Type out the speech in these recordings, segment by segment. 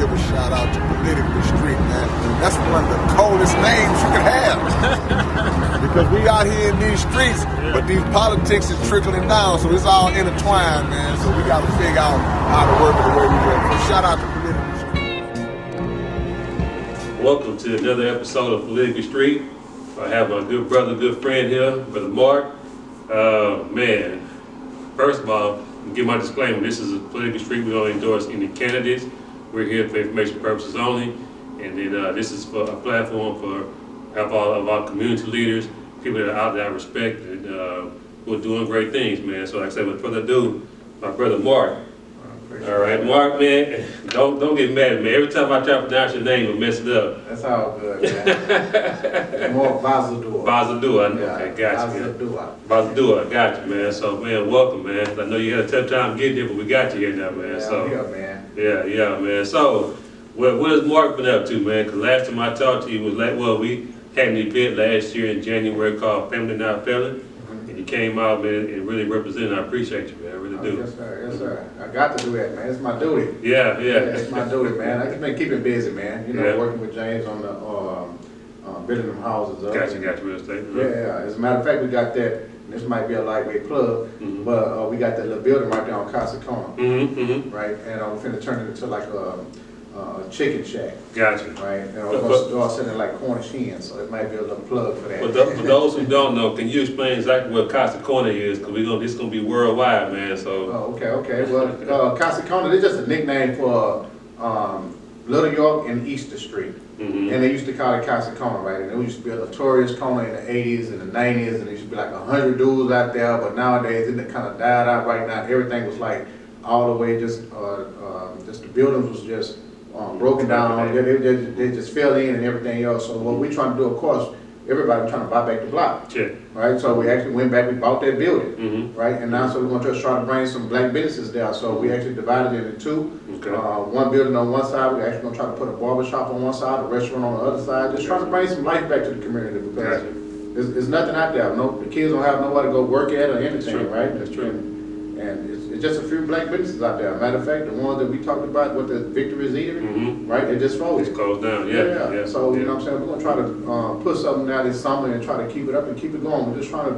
give a shout out to Politically Street, man. That's one of the coldest names you can have. Because we out here in these streets, but these politics is trickling down, so it's all intertwined, man. So we got to figure out how to work it the way we work. So shout out to Politically Street. Welcome to another episode of Politically Street. I have my good brother, good friend here, Brother Marc. Man, first of all, give my disclaimer, this is a Political Street. We don't endorse any candidates. We're here for information purposes only. And then this is for a platform for all of our community leaders, people that are out there I respect and who are doing great things, man. So like I said, without further ado, my brother Marc. All right, Marc, man, don't get mad at me. Every time I try to pronounce your name, I mess it up. That's all good, man. Marc Balzadua. Balzadua, Yeah, okay, got you. Balzadua, got you, man. So, man, welcome, man. I know you had a tough time getting here, but we got you here now, man. Yeah, so, I'm here, man. Yeah, man. So, what has Marc been up to, man? Because last time I talked to you was like, well, we had an event last year in January called Family Not Failing. And you came out, man, and really represented. I appreciate you, man. I really do. Yes, sir. I got to do that, man. It's my duty. Yeah. It's my duty, man. I just been keeping busy, man. You know, Yeah. working with James on the building them houses up. Got you, real estate. Yeah. As a matter of fact, we got that. This might be a lightweight plug, but we got that little building right there on Casa Corner, right? And I'm finna turn it into like a chicken shack. Got you. Right, and we're going to start selling like Cornish hens, so it might be a little plug for that. For those who don't know, can you explain exactly what Casa Corner is? Because this is going to be worldwide, man. So. Oh, okay. Well, Casa Corner is just a nickname for Little York and Easter Street. And they used to call it Casa Corner, right? And it used to be a notorious corner in the 80s and the 90s, and there used to be like 100 dudes out there, but nowadays it kind of died out right now. Everything was like all the way just the buildings was just broken down. They just fell in and everything else. So what we trying to do, of course, everybody trying to buy back the block. Check. Right, so we actually went back, we bought that building, right, and now so we're going to just try to bring some black businesses there. So we actually divided it into two. Okay. One building on one side, we're actually going to try to put a barber shop on one side, a restaurant on the other side, just trying to bring some life back to the community because there's nothing out there. The kids don't have nowhere to go work at or anything, right? That's true. And it's just a few black businesses out there. Matter of fact, the ones that we talked about with the Victory's Eatery, right, it just folded. It's closed down, Yeah. So, you know what I'm saying, we're going to try to put something out this summer and try to keep it up and keep it going. We're just trying to,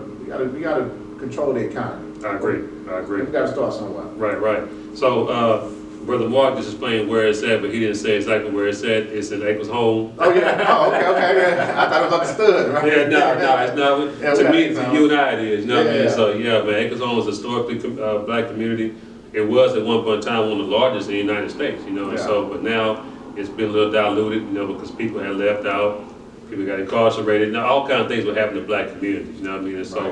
we got to control the economy. I agree. We got to start somewhere. Right. So, Brother Marc just explained where it's at, but he didn't say exactly where it's at. It's in Acres Home. Oh, yeah. Oh, okay. Yeah. I thought it was understood, right? Yeah, no, it's not. To me, to you and I, it is. You know what I mean? So, yeah, man, Acres Home is a historically black community. It was at one point in time one of the largest in the United States, you know, and so, but now it's been a little diluted, you know, because people had left out, people got incarcerated, now all kinds of things were happening in black communities, you know what I mean? And so,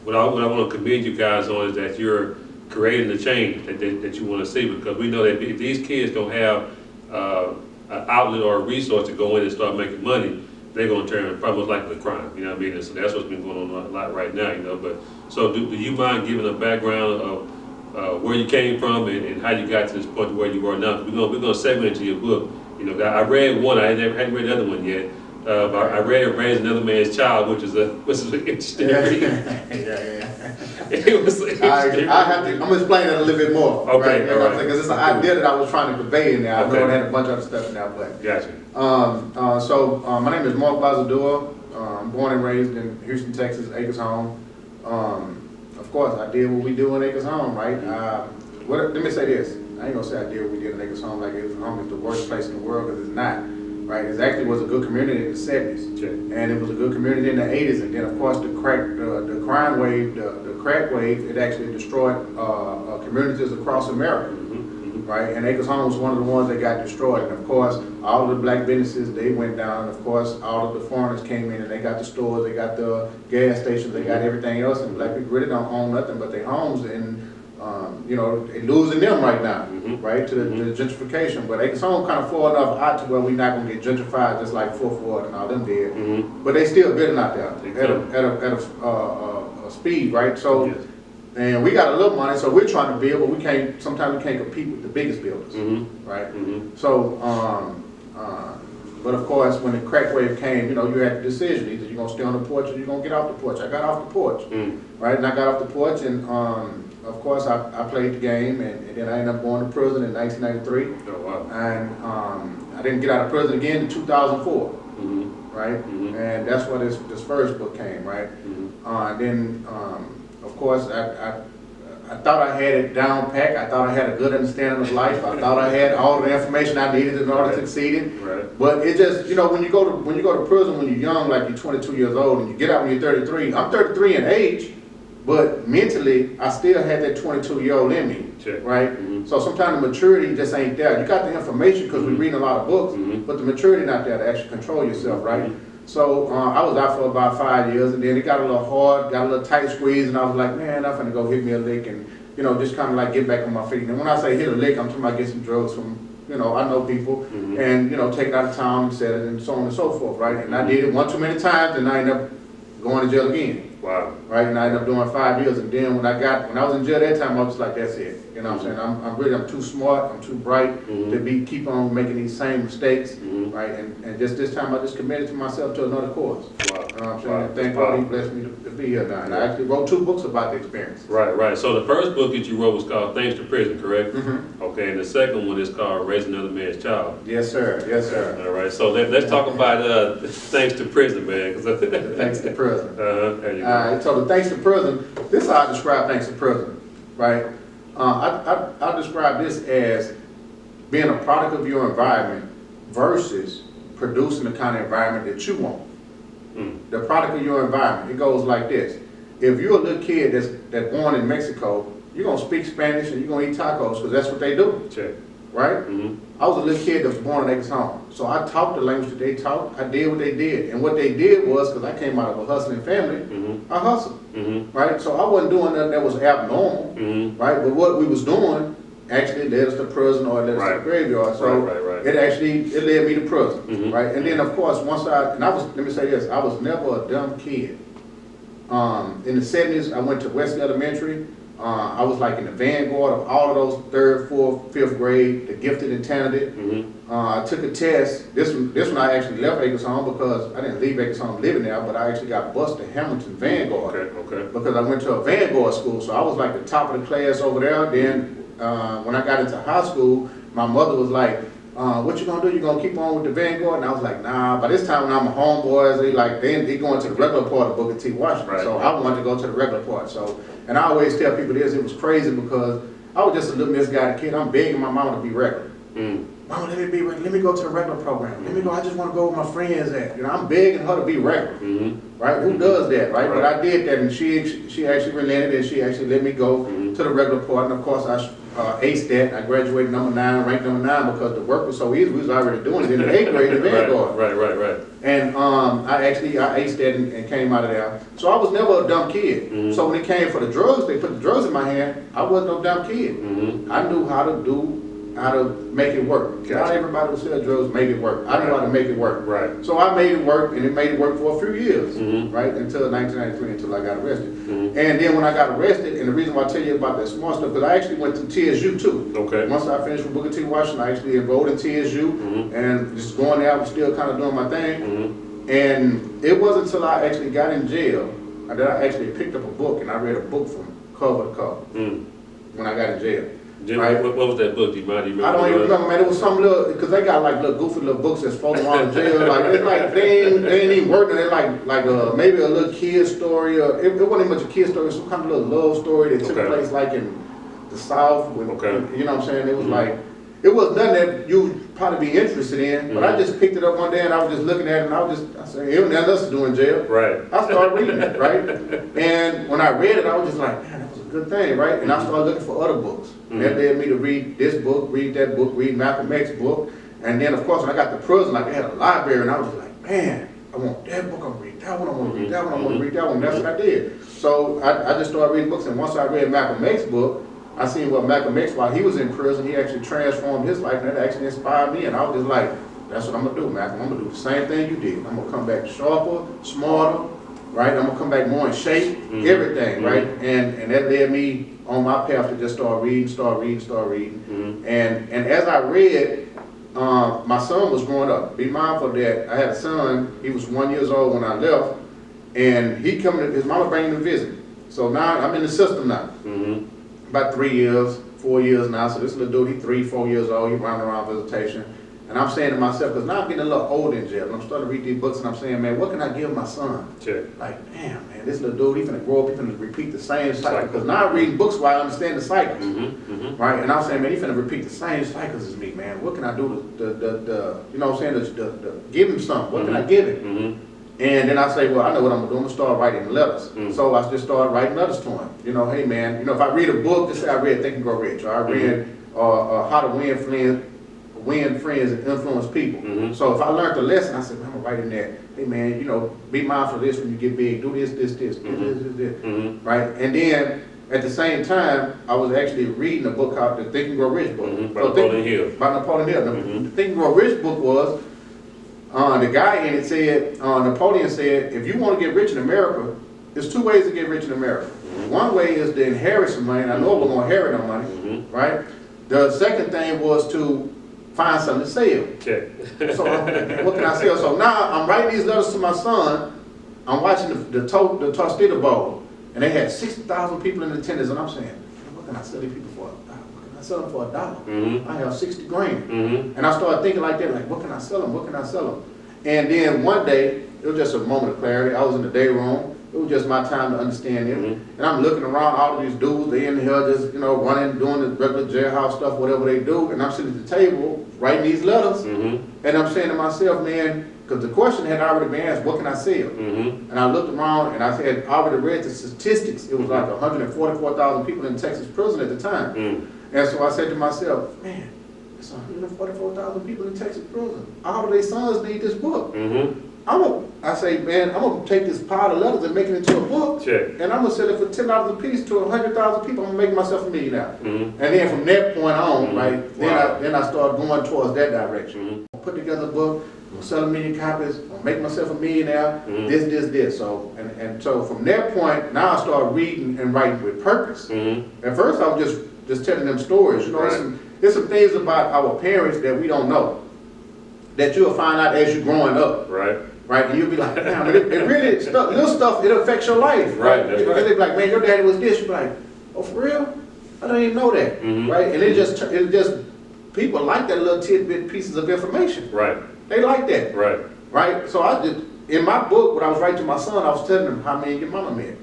what I want to commend you guys on is that you're creating the change that you want to see, because we know that if these kids don't have an outlet or a resource to go in and start making money, they're going to turn probably most likely to crime, you know what I mean? And so that's what's been going on a lot right now, you know, but, so do you mind giving a background of where you came from and how you got to this point where you are now? We're gonna segment into your book. You know, I read one. I hadn't read the other one yet. But I read "Raise Another Man's Child," which is an interesting read. It was interesting. I'm gonna explain that a little bit more. Okay, right? all right. Because it's an idea that I was trying to convey in there. I know it had a bunch of other stuff in there, but. Gotcha. So my name is Marc Balzadua. I'm born and raised in Houston, Texas, Acres Home. Of course, I did what we do in Acres Home, right? Let me say this. I ain't gonna say I did what we did in Acres Home like Acres Home is the worst place in the world, because it's not, right? It actually was a good community in the 70s, and it was a good community in the 80s, and then of course the crime wave, the crack wave, it actually destroyed communities across America, right? And Acres Home was one of the ones that got destroyed, and of course all of the black businesses, they went down, and of course all of the foreigners came in and they got the stores, they got the gas stations, they got everything else, and black people really don't own nothing but their homes, and you know, they're losing them right now, right, to the gentrification. But Acres Home kind of far enough out to where we're not going to get gentrified just like Fourth Ward and all them did. But they still building out there at a speed, right? So, and we got a little money, so we're trying to build, but sometimes we can't compete with the biggest builders, right? So, but of course, when the crack wave came, you know, you had the decision, either you're going to stay on the porch or you're going to get off the porch. I got off the porch, right? And I got off the porch, and of course, I played the game, and then I ended up going to prison in 1993. Oh, wow. And I didn't get out of prison again in 2004, right? And that's where this first book came, right? Then, of course, I thought I had it down pat. I thought I had a good understanding of life. I thought I had all the information I needed in order to succeed. Right. But it just, you know, when you go to prison when you're young, like you're 22 years old, and you get out when you're 33. I'm 33 in age, but mentally, I still had that 22-year-old in me, right? So sometimes the maturity just ain't there. You got the information because we're reading a lot of books, but the maturity not there to actually control yourself, right? So I was out for about 5 years, and then it got a little hard, got a little tight squeeze, and I was like, man, I'm finna go hit me a lick and, you know, just kind of like get back on my feet. And when I say hit a lick, I'm talking about get some drugs from, you know, I know people, and, you know, take it out of town and set it, and so on and so forth, right? And I did it one too many times, and I ended up going to jail again. Wow. Right, and I ended up doing 5 years, and then when I was in jail that time, I was like, that's it. You know what I'm saying? I'm too smart, I'm too bright to keep on making these same mistakes, right? And just this time, I just committed to myself to another course. Wow. You know what I'm saying? Wow. Thank God he blessed me to be here now. And I actually wrote 2 books about the experience. Right. So the first book that you wrote was called Thanks to Prison, correct? Okay, and the second one is called Raising Another Man's Child. Yes, sir. Yes, sir. All right, so let's talk about Thanks to Prison, man. Thanks to Prison. There you go. All right, so the Thanks to Prison, this is how I describe Thanks to Prison, right? I describe this as being a product of your environment versus producing the kind of environment that you want. The product of your environment, it goes like this. If you're a little kid that's born in Mexico, you're going to speak Spanish and you're going to eat tacos because that's what they do. Check. Right? I was a little kid that was born in Acres Home. So I talked the language that they talked. I did what they did. And what they did was, because I came out of a hustling family, I hustled. Right? So I wasn't doing nothing that was abnormal. Right? But what we was doing actually led us to prison or it led us to the graveyard. So it led me to prison. Right? And then of course, let me say this, I was never a dumb kid. In the 70s, I went to Wesley Elementary. I was like in the vanguard of all of those 3rd, 4th, 5th grade, the gifted and talented. I took a test. This one I actually left Acres Home because I didn't leave Acres Home living there, but I actually got bused to Hamilton Vanguard. Because I went to a Vanguard school, so I was like the top of the class over there. Then when I got into high school, my mother was like, what you gonna do? You gonna keep on with the Vanguard? And I was like, nah. By this time when I'm a homeboy, they going to the regular part of Booker T. Washington. So I wanted to go to the regular part. So, and I always tell people this, it was crazy because I was just a little misguided kid. I'm begging my mama to be regular. Mama, let me go to the regular program. Let me go, I just want to go where my friends at. You know, I'm begging her to be regular. Right? Who does that, right? But I did that, and she actually relented, and she actually let me go to the regular part. And of course, I aced that. I graduated number 9, ranked number 9 because the work was so easy. We was already doing it in the 8th grade in Vanguard. Right. And I aced that and came out of there. So I was never a dumb kid. So when it came for the drugs, they put the drugs in my hand. I wasn't no dumb kid. I knew how to make it work. Not everybody who sells drugs make it work. I knew how to make it work. Right. So I made it work, and it made it work for a few years, right? Until 1993, until I got arrested. And then when I got arrested, and the reason why I tell you about that small stuff, because I actually went to TSU too. Okay. Once I finished with Booker T. Washington, I actually enrolled in TSU, and just going there, I was still kind of doing my thing. And it wasn't until I actually got in jail that I actually picked up a book, and I read a book from cover to cover when I got in jail. Right. What was that book? Do you remember? I don't even remember, man. It was some little, because they got like little goofy little books that's floating around the jail. Like, it's like they ain't even working. They're like maybe a little kid story, or it wasn't much a kid story, some kind of little love story that took place like in the South. When, you know what I'm saying? It was like, it was nothing that you'd probably be interested in, but I just picked it up one day and I was just looking at it and I said, it was nothing else to do in jail. Right. I started reading it, right? And when I read it, I was just like, man, that was a good thing, right? And I started looking for other books. And that led me to read this book, read that book, read Malcolm X's book. And then, of course, when I got to prison, like, they had a library, and I was like, man, I want that book, I want to read that one, I want to read that one, I want to read that one. And that's what I did. So I just started reading books, and once I read Malcolm X's book, I seen what Malcolm X, while he was in prison, he actually transformed his life, and that actually inspired me. And I was just like, that's what I'm going to do, Malcolm. I'm going to do the same thing you did. I'm going to come back sharper, smarter, right? I'm going to come back more in shape, everything, right? And that led me on my path to just start reading. And as I read, my son was growing up. Be mindful that I had a son, he was 1 year old when I left, and his mama bring him to visit. So now I'm in the system now. about 3 years, 4 years now. So this little dude, he 3, 4 years old. He running around visitation. And I'm saying to myself, because now I'm getting a little older in jail, and I'm starting to read these books, and I'm saying, man, what can I give my son? Sure. Like, damn, man, this little dude, he's finna grow up, he's finna repeat the same cycle. Because now I'm reading books where I understand the cycles, right? And I'm saying, man, he's finna repeat the same cycles as me, man. What can I do to you know what I'm saying, to give him something? What can I give him? And then I say, well, I know what I'm gonna do. I'm gonna start writing letters. So I just started writing letters to him. You know, hey, man, you know, if I read a book, just say I read Think and Grow Rich, or I read How to Win Friends and Influence People. So if I learned the lesson, I said, man, I'm gonna write in there, hey man, you know, be mindful of this when you get big, do this, this, right? And then at the same time, I was actually reading a book called the Think and Grow Rich book. By Napoleon Hill. By Napoleon Hill. The Think and Grow Rich book was, the guy in it said, Napoleon said, if you want to get rich in America, there's 2 ways to get rich in America. One way is to inherit some money, and I know we're gonna inherit our money, right? The second thing was to find something to sell. Check. So what can I sell? So now I'm writing these letters to my son. I'm watching the Tostita Bowl, and they had 60,000 people in attendance, and I'm saying, what can I sell these people for? What can I sell them for $1? I have 60 grand. And I started thinking like that, like, what can I sell them? What can I sell them? And then one day, it was just a moment of clarity. I was in the day room. It was just my time to understand it. And I'm looking around, all of these dudes, they in here just, you know, running, doing the regular jailhouse stuff, whatever they do. And I'm sitting at the table, writing these letters. And I'm saying to myself, man, because the question had already been asked, what can I sell? And I looked around and I had already read the statistics. It was like 144,000 people in Texas prison at the time. And so I said to myself, man, it's 144,000 people in Texas prison. All of their sons need this book. I say, man, I'm gonna take this pile of letters and make it into a book, and I'm gonna sell it for $10 a piece to 100,000 people. I'm gonna make myself a millionaire. And then from that point on, right, then I started going towards that direction. Put together a book, I'm gonna sell 1 million copies, I'm gonna make myself a millionaire. This. So and so from that point, now I started reading and writing with purpose. At first, I was just telling them stories. You know, there's some things about our parents that we don't know, that you'll find out as you're growing up. Right, and you'll be like, damn, it really, little stuff, it affects your life. Right, that's right. They'll be like, man, your daddy was this. You'll be like, oh, for real? I don't even know that. Right, and it just, people like that little tidbit pieces of information. They like that. Right, so I did, in my book, when I was writing to my son, I was telling him how me and your mama met.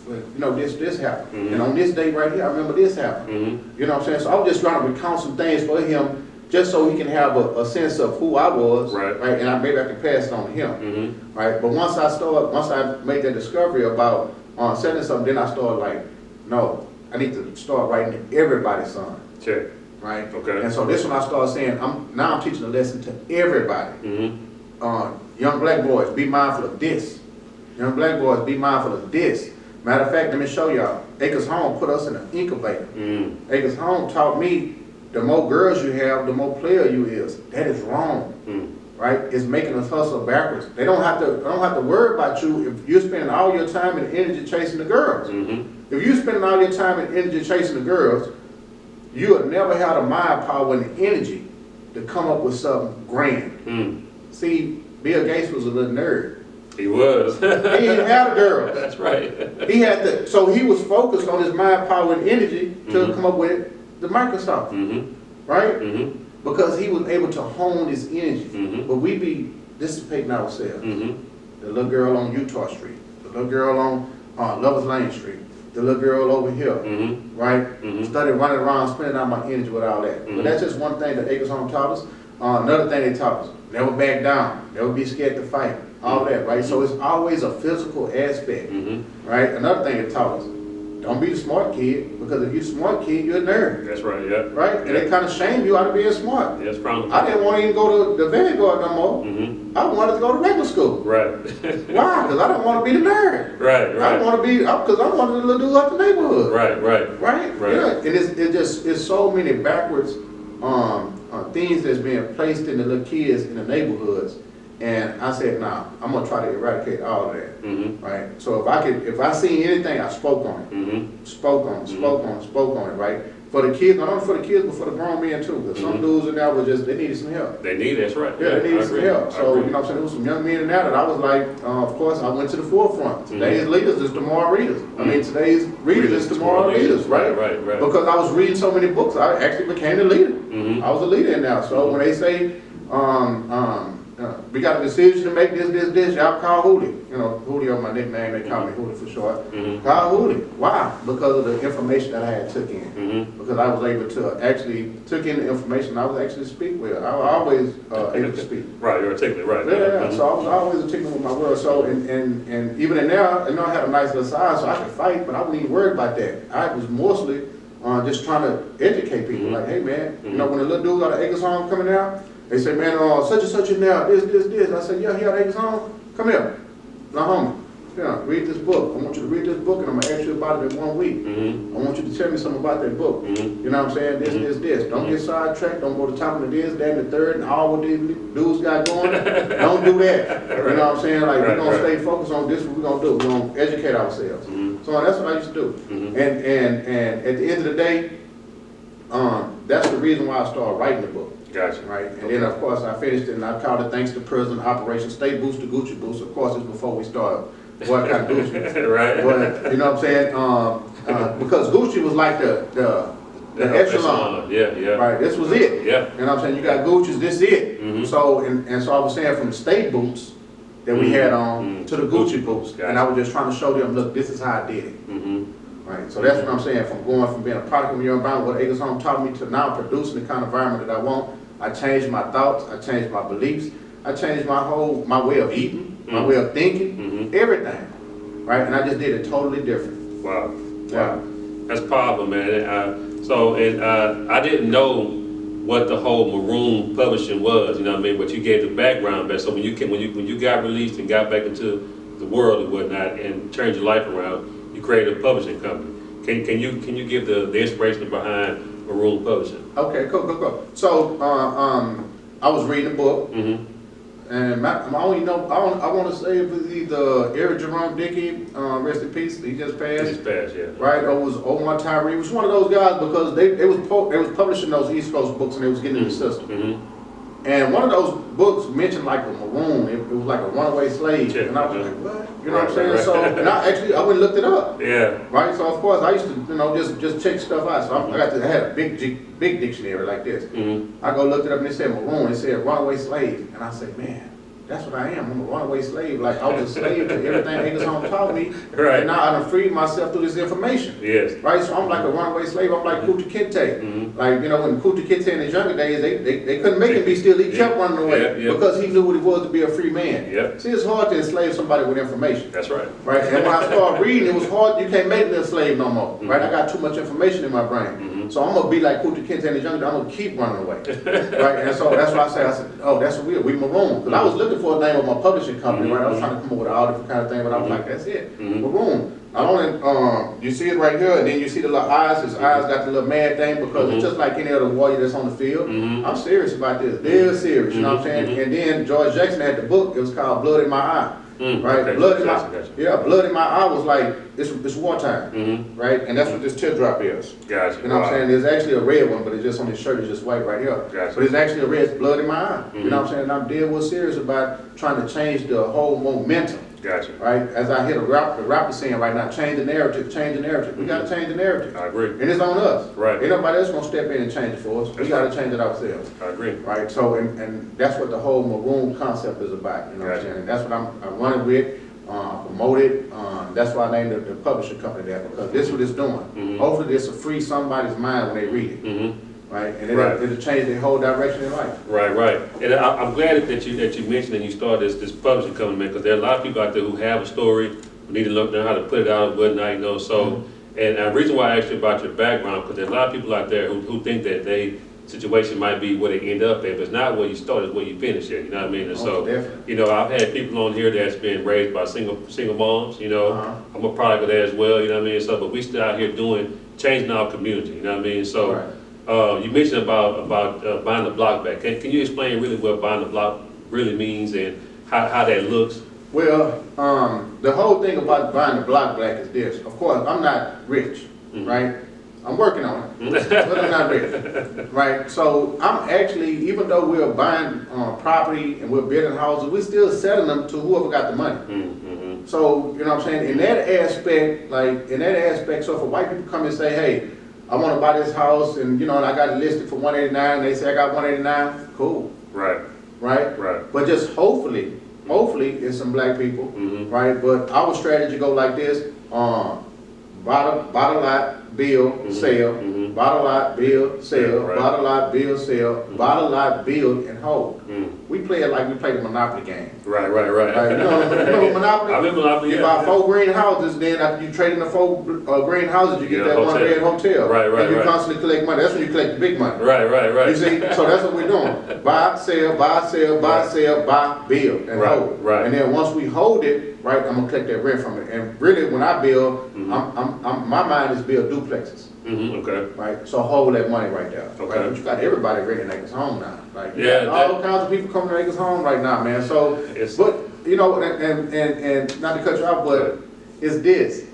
You know, this happened. And on this day right here, I remember this happened. You know what I'm saying? So I was just trying to recount some things for him, just so he can have a sense of who I was, right? And maybe I can pass it on to him, right? But once I made that discovery about selling something, then I started like, no, I need to start writing to everybody's son, right? And so this one I started saying, I'm teaching a lesson to everybody. Young black boys, be mindful of this. Young black boys, be mindful of this. Matter of fact, let me show y'all. Acres Home put us in an incubator. Acres Home taught me, the more girls you have, the more player you is. That is wrong, right? It's making us hustle backwards. They don't have to worry about you if you're spending all your time and energy chasing the girls. If you're spending all your time and energy chasing the girls, you will never have the mind power and the energy to come up with something grand. See, Bill Gates was a little nerd. He was. He didn't have a girl. That's right. He had to, so he was focused on his mind power and energy to come up with the Microsoft, right? Because he was able to hone his energy. But we be dissipating ourselves. The little girl on Utah Street, the little girl on Lovers Lane Street, the little girl over here, right? Started running around, spending out my energy with all that. But that's just one thing that Acres Home taught us. Another thing they taught us, never back down, never be scared to fight, all that, right? So it's always a physical aspect, right? Another thing they taught us, don't be the smart kid, because if you're a smart kid, you're a nerd. That's right, yeah. Right? And they kind of shame you out of being smart. Yes, probably. I didn't want to even go to the Vanguard no more. I wanted to go to regular school. Right. Why? Because I don't want to be the nerd. Right. I want to be, because I wanted to do up the neighborhood. Right. Yeah. And it's so many backwards things that's being placed in the little kids in the neighborhoods. And I said, nah, I'm gonna try to eradicate all of that, Mm-hmm. right? So if I seen anything, I spoke on it, Mm-hmm. spoke on it, right? For the kids, not only for the kids, but for the grown men too. Because some dudes in there were just, they needed some help. They need, that's right. Yeah, they needed some help. So, agree. you know what I'm saying, there was some young men in there that I was like, of course, I went to the forefront. Today's leaders is tomorrow readers. I mean, today's readers is tomorrow leaders, right? Right. Because I was reading so many books, I actually became a leader. I was a leader in there. So when they say, we got a decision to make this, y'all call Hootie. You know, Hootie on my nickname, they call me Hootie for short. Call Hootie. Why? Because of the information that I had took in. Because I was able to actually took in the information I was actually speak with. I was always able to speak. Right, you're articulate, right. Yeah, so I was always articulate with my words. So, and even in there, you know, I had a nice little size, so I could fight, but I wasn't even worried about that. I was mostly just trying to educate people. Like, hey man, you know, when the little dude out of Acres Home coming out, they say, man, such and such in there, this. I said, yeah, he out of Acres Home? Come here. Now, homie, yeah, read this book. I want you to read this book, and I'm going to ask you about it in 1 week. I want you to tell me something about that book. You know what I'm saying? This. Don't get sidetracked. Don't go to top of this, then the third, and all what these dudes got going. Don't do that. You know what I'm saying? Like, we're going to stay focused on this, what we're going to do. We're going to educate ourselves. So that's what I used to do. And at the end of the day, that's the reason why I started writing the book. Gotcha. Right, and then of course I finished it and I called it Thanks to Prison Operation Stay Boost to Gucci Boost. Of course, it's before we started what kind of Gucci. Right. But you know what I'm saying? Because Gucci was like the echelon. Yeah. Right, this was it. Yeah. You know what I'm saying? You got Gucci's, this is it. So and so I was saying from the Stay Boots that we had on to the Gucci Boots, Gotcha. and I was just trying to show them, look, this is how I did it. Right, so that's what I'm saying. From going from being a product of your environment, what Acres Home taught me, to now producing the kind of environment that I want. I changed my thoughts, I changed my beliefs, I changed my way of eating, my way of thinking, everything. Right, and I just did it totally different. Wow. Yeah. That's powerful, man. I didn't know what the whole Maroon publishing was, you know what I mean? But you gave the background back. So when you got released and got back into the world and whatnot and turned your life around, you created a publishing company. Can you give the inspiration behind Maroon Publishing? Okay, cool. So I was reading a book, and I want to say it was either Eric Jerome Dickey, rest in peace, he just passed. He just passed, yeah. Right, or it was Omar Tyree. It was one of those guys because they was publishing those East Coast books and they was getting in the system. And one of those books mentioned like a Maroon. It was like a runaway slave, and I was like, what? You know what I'm saying? Right. So, and I went and looked it up. Yeah. Right. So of course I used to, just check stuff out. So I had a big dictionary like this. I go looked it up and it said Maroon. It said runaway slave, and I said, man, that's what I am. I'm a runaway slave. Like I was a slave to everything Acres Home taught me. Right. And now I done freed myself through this information. Yes. Right. So I'm like a runaway slave. I'm like Kunta Kinte. Like, you know, when Kunta Kinte in his younger days, they couldn't make him be still. He kept running away because he knew what it was to be a free man. Yep. See, it's hard to enslave somebody with information. That's right. Right. And when I started reading, it was hard. You can't make me a slave no more. Right. I got too much information in my brain. So I'm gonna be like Kunta Kinte in his younger days. I'm gonna keep running away. Right. And so that's why I said, oh, that's what we Maroon. Because I was looking for a name of my publishing company. Right. I was trying to come up with all different kind of things, but I was like, that's it. Maroon. Not only, you see it right here, and then you see the little eyes. His eyes got the little mad thing because it's just like any other warrior that's on the field. I'm serious about this. They're serious, you know what I'm saying? And then George Jackson had the book. It was called Blood in My Eye. Right? Okay. Blood in Gotcha. Blood in My Eye was like, it's wartime. Right? And that's what this teardrop is. Gotcha. You know what I'm saying? There's actually a red one, but it's just on his shirt, it's just white right here. Gotcha. But it's actually a red blood in my eye. You know what I'm saying? And I'm dead well serious about trying to change the whole momentum. Gotcha. Right? As I hear the rapper saying right now, change the narrative. We gotta change the narrative. I agree. And it's on us. Right. Ain't nobody else gonna step in and change it for us. We gotta change it ourselves. I agree. Right? So, and that's what the whole Maroon concept is about. You know what I'm saying? And that's what I'm running with. Promote it. That's why I named the publishing company that, because this is what it's doing. Hopefully this will free somebody's mind when they read it. Right? And it'll change their whole direction in life. Right. And I'm glad that you mentioned and you started this publishing company, man, because there are a lot of people out there who have a story, who need to learn how to put it out and whatnot, you know. So, and the reason why I asked you about your background, because there are a lot of people out there who think that they situation might be where they end up at, but it's not where you start, it's where you finish at, you know what I mean? And so, definitely. you know, I've had people on here that's been raised by single moms, you know. I'm a product of that as well, you know what I mean? So, but we still out here changing our community, you know what I mean? So, you mentioned about buying the block back. Can you explain really what buying the block really means and how that looks? Well, the whole thing about buying the block black is this. Of course, I'm not rich, right? I'm working on it, but I'm not rich, right? So I'm actually, even though we're buying property and we're building houses, we're still selling them to whoever got the money. So, you know what I'm saying? In that aspect, so if white people come and say, hey, I want to buy this house and, you know, and I got it listed for 189, and they say I got 189, cool. Right. But just hopefully it's some black people, right? But our strategy go like this, buy the lot, build, sell, buy the lot, build, sell, buy the lot, build, sell, buy the lot, build, and hold. We play it like we play the Monopoly game. Right. You know Monopoly? I remember Monopoly. You buy 4 green houses, then after you trade in the 4 green houses, you get that one red hotel. And you constantly collect money. That's when you collect the big money. Right. You see? So that's what we're doing. Buy, sell, buy, sell, buy, sell, buy, build, and hold. And then once we hold it, right, I'm gonna collect that rent from it. And really, when I build, my mind is build duplexes. Right, so hold that money right there. Right? But you got everybody renting Acres Home now. Like, all kinds of people coming to Acres Home right now, man. So, but you know, and not to cut you off, but it's this.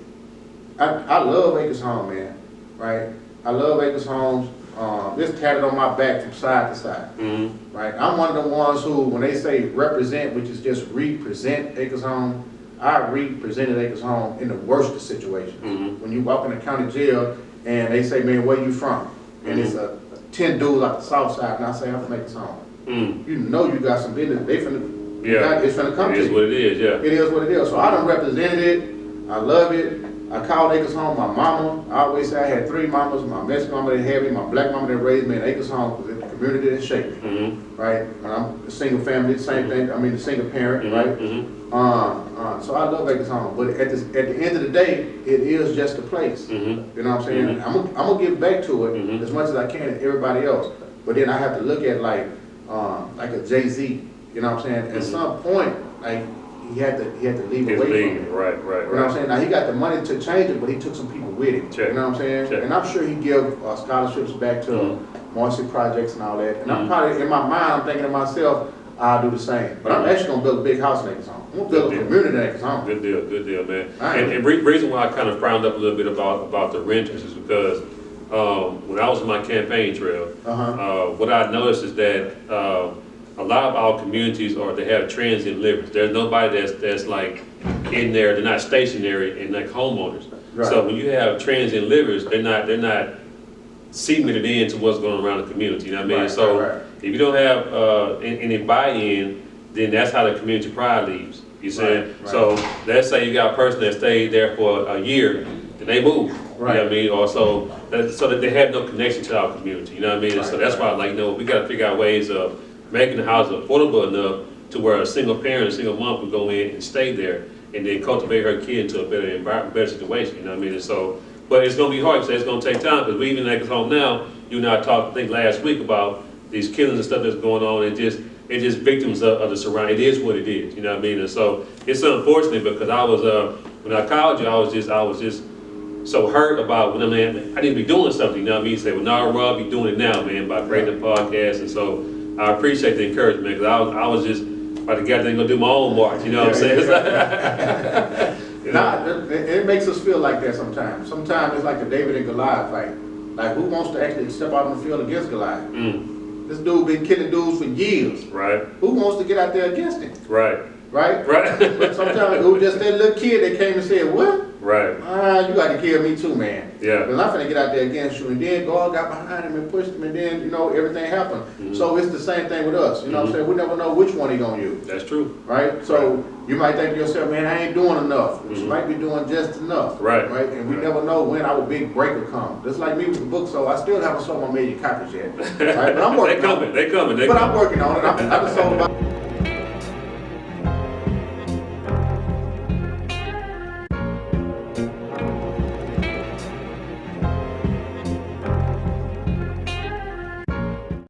I love Acres Home, man. Right, I love Acres Homes. It's tatted on my back from side to side. Right, I'm one of the ones who, when they say represent, which is just represent Acres Home, I represented Acres Home in the worst of situations. When you walk in the county jail and they say, man, where you from? And it's 10 dudes out the south side, and I say, I'm from Acres Home. You know you got some business. They finna, it's finna come to you. It is what it is, It is what it is. So I done represented it. I love it. I called Acres Home my mama. I always say I had 3 mamas. My Mexican mama that had me, my black mama that raised me in Acres Home, because it's the community that shaped me. Right? And I'm a single family, same thing. I mean, a single parent, right? So I love Acres Home, but at the end of the day, it is just a place. You know what I'm saying? I'm gonna give back to it as much as I can to everybody else. But then I have to look at like a Jay-Z. You know what I'm saying? At some point, like he had to leave away from it. Right. You know what I'm saying? Now he got the money to change it, but he took some people with him. You know what I'm saying? And I'm sure he give scholarships back to Marcy projects and all that. And I'm probably in my mind, I'm thinking to myself, I'll do the same. But I'm actually gonna build a big house in Acres Home. I'm gonna build a community in Acres Home. Good deal, man. And the reason why I kind of frowned up a little bit about the renters is because when I was on my campaign trail, what I noticed is that a lot of our communities they have transient livers. There's nobody that's like in there. They're not stationary and like homeowners. So when you have transient livers, they're not cemented into what's going on around the community. You know what I mean? If you don't have any buy-in, then that's how the community pride leaves. You see? So let's say you got a person that stayed there for a year, then they move. You know what I mean? Or so that they have no connection to our community. You know what I mean? And so that's why, like, we got to figure out ways of making the house affordable enough to where a single parent, a single mom can go in and stay there, and then cultivate her kid into a better environment, better situation. You know what I mean? And so, but it's going to be hard. So it's going to take time, because we even in Acres Home now. You and I talked, I think, last week about these killings and stuff that's going on, and just victims of the surrounding. It is what it is, you know what I mean? And so it's unfortunate, because I was when I called you, I was just so hurt about when I need to be doing something, you know what I mean? You say, well, no, Rob, you're doing it now, man, by creating a podcast. And so I appreciate the encouragement, because I was just about to get there and go do my own march, you know what I'm saying? It makes us feel like that sometimes. Sometimes it's like the David and Goliath fight. Like, who wants to actually step out on the field against Goliath? This dude been killing dudes for years. Who wants to get out there against him? But sometimes it was just that little kid that came and said, what? You got to kill me too, man. Because I'm finna get out there against you. And then God got behind him and pushed him, and then, you know, everything happened. So it's the same thing with us. You know what I'm saying? We never know which one he gonna use. That's true. So you might think to yourself, man, I ain't doing enough. But you might be doing just enough. And we never know when our big break will come. Just like me with the book, so I still haven't sold my million copies yet. But I'm working on it. They coming. But I'm working on it. I've been sold about